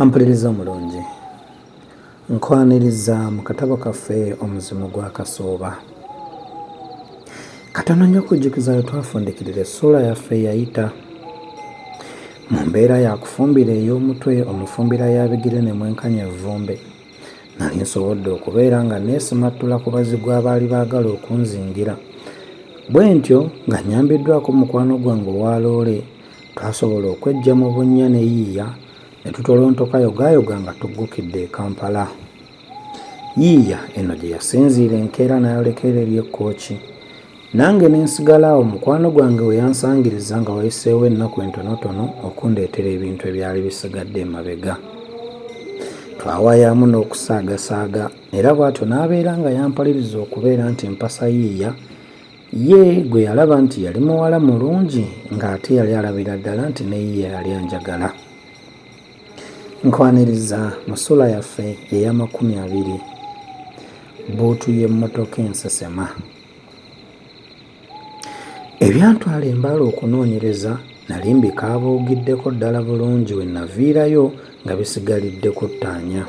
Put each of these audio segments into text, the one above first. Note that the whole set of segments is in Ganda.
Ampuliriza omulungi, nkwaniriza mu katabo kaffe omuzimu gwa Kasooba. Katono nnyo okujjukiza we twafundikirira essuula yaffe eyayita. Mu mbeera ya kufumbira ey'omutwe, omufumbira ya bigere ne mwenkanya evvumbe, nali nsobodde okubeera nga neesimattula ku bazigwa abaali baagala okunzingira. Bwe ntyo nga nnyambiddwako mukwano gwange owa loole, twasobola okweggya mu bunnya ne yiiya ne tutolontoka yogaayoga nga tuggukidde e Kampala. Yiiya eno gye yasinziira enkeera n'ayolekera eri ekkooki. Nange ne nsigala awo mukwano gwange we yansangiriza nga wayiseewo ennaku entonotono okundeetera ebintu ebyali bisigadde emabega. Twawaayamu n'okusaagasaaga era bw'atyo n'abeera nga yampaliriza okubeera nti mpasa yiiya, ye gwe yalaba nti yali muwala mulungi ng'ate yali alabira ddala nti ne yiiya yali anjagala. Nkwaniriza mu ssuula yaffe eya20, bbuutu y'emmotoka ensesema. Ebyantwala embaala okunoonyereza nali mbikaabuugiddeko ddala bulungi we naviirayo nga bisigalidde ku ttaanya.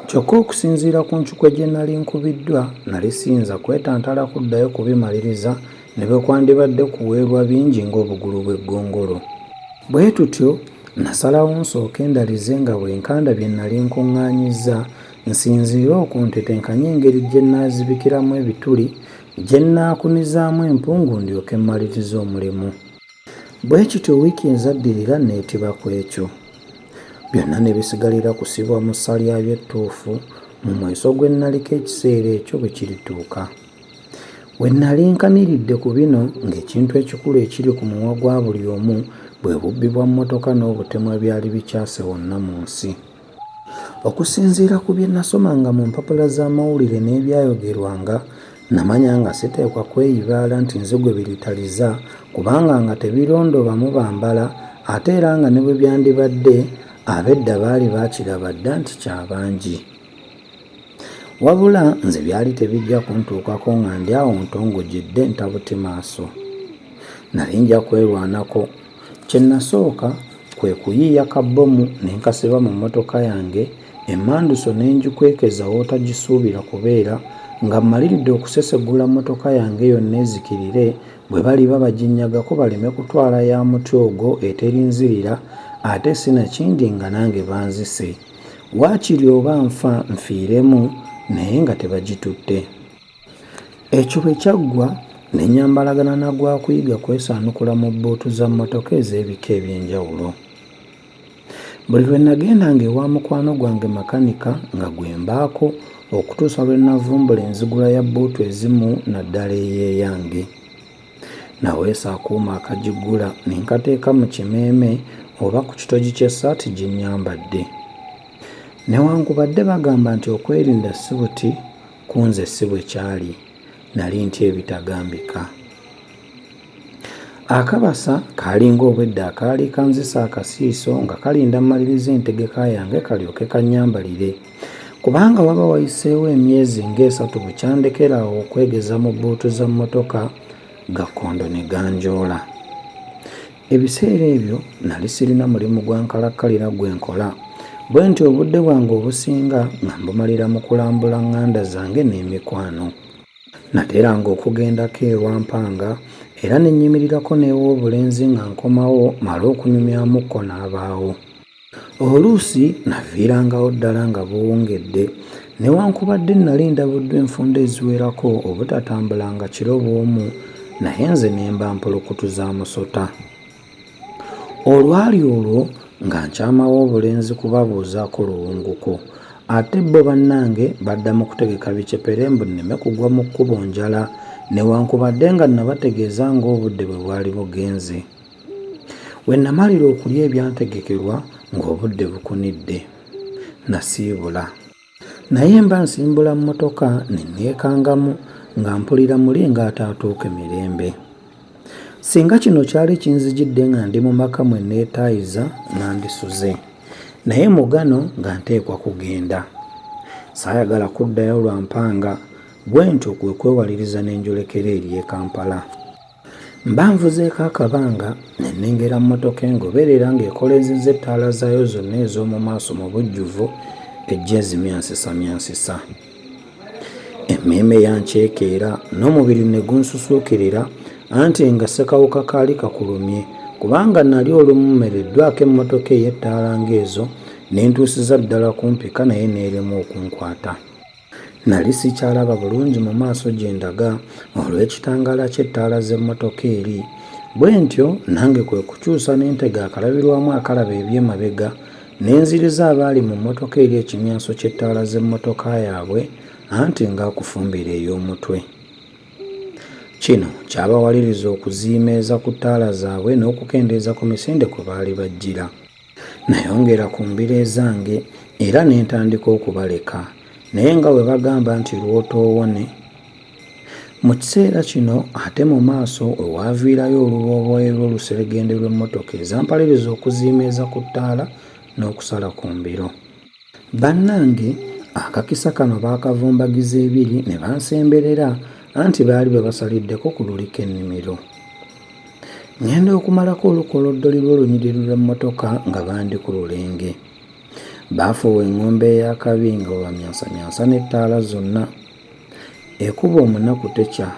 Kyokka okusinziira ku ncukwe gye nali nkubiddwa, nali siyinza kwetantala kuddayo kubimaliriza ne bwe kwandibadde kuweerwa bingi ng'obugulu bw'eggongolo. Bwe tutyo nasalawo nsooke endalize nga bwe nkanda bye nali nkuŋŋaanyizza, nsinziire okuntetenkanya engeri gye nnaazibikiramu ebituli, gye nnaakunizaamu empungu ndyoke mmalirize omulimu. Bwe kityo wiiki ezaddirira neetiba ku ekyo. Byonna ne bisigalira kusibwa mu ssalyabyo ettuufu mu mweso gwe naliko ekiseera ekyo bwe kirituuka. We nali nkaniridde ku bino ng'ekintu ekikulu ekiri ku mumwa gwa buli omu bwe bubbi bwa mmotoka n'obutemu ebyali bikyase wonna mu nsi. Okusinziira ku bye nasomanga mu mpapula z'amawulire n'ebyayogerwanga, namanya nga siteekwa kweyibaala nti nze gwe biritaliza, kubanga nga tebirondoba mu bambala, ate era nga ne bwe byandibadde ab'edda baali baakiraba dda nti kyabangi. Wabula nze byali tebijja kuntuukako nga ndi awo ntongojjedde ntabuti maaso. Nali nja kwerwanako. Kye nasooka kwe kuyiiya kabbomu ne nkasiba mu mmotoka yange, emmanduso ne ngikwekeza w'otagisuubira kubeera, nga mmaliridde okusesegula mmotoka yange yonna ezikirire bwe baliba baginnyagako baleme kutwala ya muti ogwo eterinzirira, ate sinakindi nga nange banzise. Waakiri oba nfa nfiiremu naye nga tebagitutte. Ekyo bwe kyaggwa ne nyambalagana na gwa kuyiga kwesaanukula mu bbuutu za mmotoka ez'ebika eby'enjawulo. Buli lwe nagendanga ewa mukwano gwange makanika nga gwe mbaako okutuusa lwe navumbula enzigula ya bbuutu ezimu naddala eyeeyange. Naweesa akuuma akagiggula ne nkateeka mu kimeeme oba ku kitogi ky'essaati gye nnyambadde. Newankubadde bagamba nti okwerinda si buti, kunze si bwe kyali. Nali ntya ebitagambika. Akabasa kaalinga obwedda akaali kanzisa akasiiso nga kalinda mmaliriza entegeka yange kalyoke kannyambalire, kubanga waba wayiseewo emyezi ng'esatu bukyandekera awo okwegeza mu bbuutu za mmotoka, gakkondo ne ganjoola. Ebiseera ebyo nali sirina mulimu gwa nkalakkalira gwe nkola, bwe nti obudde bwange obusinga nga mbumalira mu kulambula ŋŋanda zange n'emikwano. Nateranga okugendako erwampanga era ne nnyimirirako n'ew'obulenzi nga nkomawo male okunyumyamukko n'abaawo. Oluusi naviirangawo ddala nga buwungedde, newankubadde nali ndabuddwa enfunda eziwerako obutatambulanga kiro bw'omu, naye nze ne mba mpulukutu za musota. Olwali olwo nga nkyamawo obulenzi kubabuuzaako luwunguko, ate bo bannange baddamu kutegeka bicepere mbu nneme kugwa mu kkubo njala, newankubadde nga nabategeeza ng'obudde bwe bwali bugenze. We namalira okulya ebyantegekerwa ng'obudde bukunidde, nasiibula. Naye mba nsimbula mmotoka ne neekangamu nga mpulira muli ng'ataatuuke mirembe. Singa kino kyali kinzijidde nga ndi mu maka mwe neetaayiza nandisuze, naye mu gano nga nteekwa kugenda. Saayagala kuddayo lwa mpanga, bwe ntyo kwe kwewaliriza ne njolekera eri e Kampala. Mba nvuzeeko akabanga ne nnengera mmotoka engoberera ng'ekolezezza ettaala zaayo zonna ez'omu maaso mu bujjuvu ejja ezimyansisa. Emmeeme yanceekeera n'omubiri ne gunsusuukirira anti nga ssekawuka kaali kakulumye kubanga nali olumu mmereddwako emmotoka ey'ettaala ng'ezo ne ntuusiza ddala kumpika naye n'erema okunkwata. Nali sikyalaba bulungi mu maaso gye ndaga olw'ekitangaala ky'ettaala z'emmotoka eri, bwe ntyo nange kwe kukyusa ne ntega akalabirwamu akalaba eby'emabega ne nziriza abaali mu mmotoka eri ekimyanso ky'ettaala z'emmotoka yaabwe anti ng'akufumbira ey'omutwe. Kino kyabawaliriza okuziimeeza ku ttaala zaabwe n'okukendeeza ku misinde kwe baali bajjira. Nayongera ku mbiro ezange era ne ntandika okubaleka naye nga bwe bagamba nti lw'otoowone. Mu kiseera kino ate mu maaso we waaviirayo olubooboole lw'oluseregende lw'emmotoka ezampaliriza okuziimeeza ku ttaala n'okusala ku mbiro. Bannange akakisa kano baakavumbagiza ebiri ne bansemberera anti baali bwe basaliddeko ku lulika ennimiro. Ngenda okumalako olukoloddoli lw'olunyiriri lw'emmotoka nga bandi ku lulenge. Baafuuwa eŋŋombe ey'akabi nga bwebamyansamyansa n'ettaala zonna. Ekuba omunaku tekya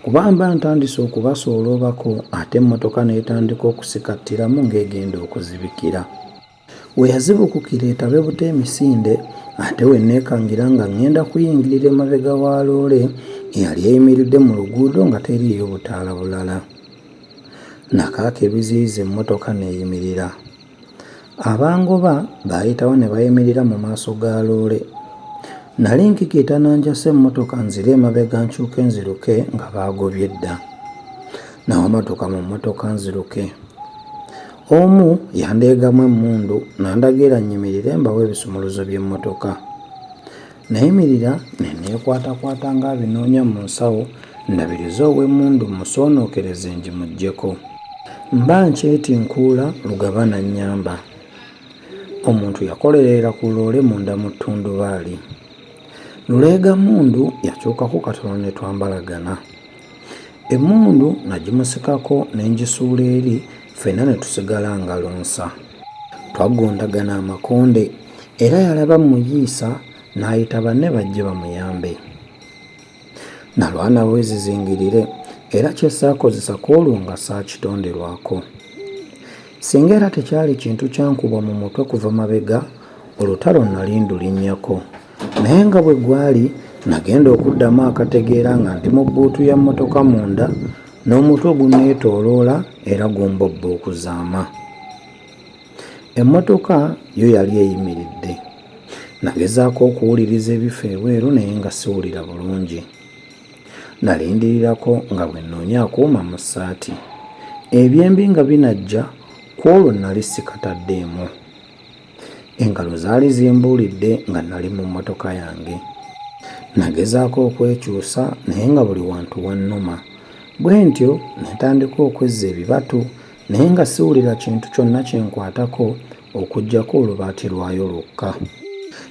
kuba mba ntandise okubasooloobako ate emmotoka n'etandika okusikattiramu ng'egenda okuzibikira. We yazibukukira etabe buto emisinde ate we neekangira nga ŋŋenda kuyingirira emabega wa loole eyali eyimiridde mu luguudo nga teriiyo butaala bulala. Nakaaka ebiziyiza emmotoka n'eyimirira. Abangoba baayitawo ne bayimirira mu maaso ga loole. Nali nkikiita nanjasa emmotoka nzire emabega nkyuke nziruke nga baagobye dda. Nawamatuka mu mmotoka nziruke. Omu yandeegamu emmundu n'andagira nnyimirire mbawo ebisumuluzo by'emmotoka. Nayimirira ne neekwatakwata ng'abinoonya mu nsawo ndabirize ow'emmundu musoonookereze ngimuggyeko. Mba nkyetinkuula lugaba n'annyamba. Omuntu yakolerera ku loole munda mu ttundubaali. Luleega mmundu yakyukako katono ne twambalagana. Emmundu nagimusikako ne ngisuula eri ffenna ne tusigala nga lonsa. Twagondagana amakonde era yalaba muyiisa n'ayita banne bajje bamuyambe. Nalwana bwezizingirire era kye saakozesa kwolwo nga saakitonderwako. Singa era tekyali kintu kyankuba mu mutwe kuva mabega, olutalo nali ndulinnyako. Naye nga bwe gwali nagenda okuddamu akategeera nga ndi mu bbuutu ya mmotoka munda n'omutwe gunneetooloola era gumbobba okuzaama. Emmotoka yo yali eyimiridde. Nagezaako okuwuliriza ebifo ebweru naye nga siwulira bulungi. Nalindirirako nga bwe nnoonya akuuma mu ssaati. Ebyembi nga binajja kwolwo nali sikataddeemu. Engalo zaali zimbuulidde nga nali mu mmotoka yange. Nagezaako okwekyusa naye nga buli wantu wannuma. Bwe ntyo ne ntandika okwezza ebibatu naye nga siwulira kintu kyonna kye nkwatako okuggyako olubaati lwayo lwokka.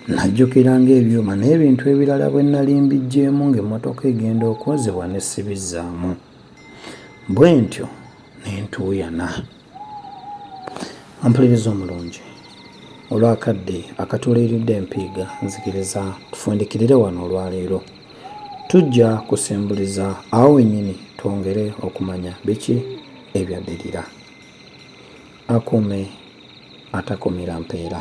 Najjukira ng'ebyuma n'ebintu ebirala bwe nali mbiggyeemu ng'emmotoka egenda okwozebwa ne sibizzaamu. Bwe ntyo ne ntuuyana. Ompuliriza omulungi, olwakadde akatuliiridde empiiga nzikiriza tufundikirire wano olwaleero. Tujja kusembuliza awo wennyini twongere okumanya biki ebyaddirira. Akuume atakumira mpeera.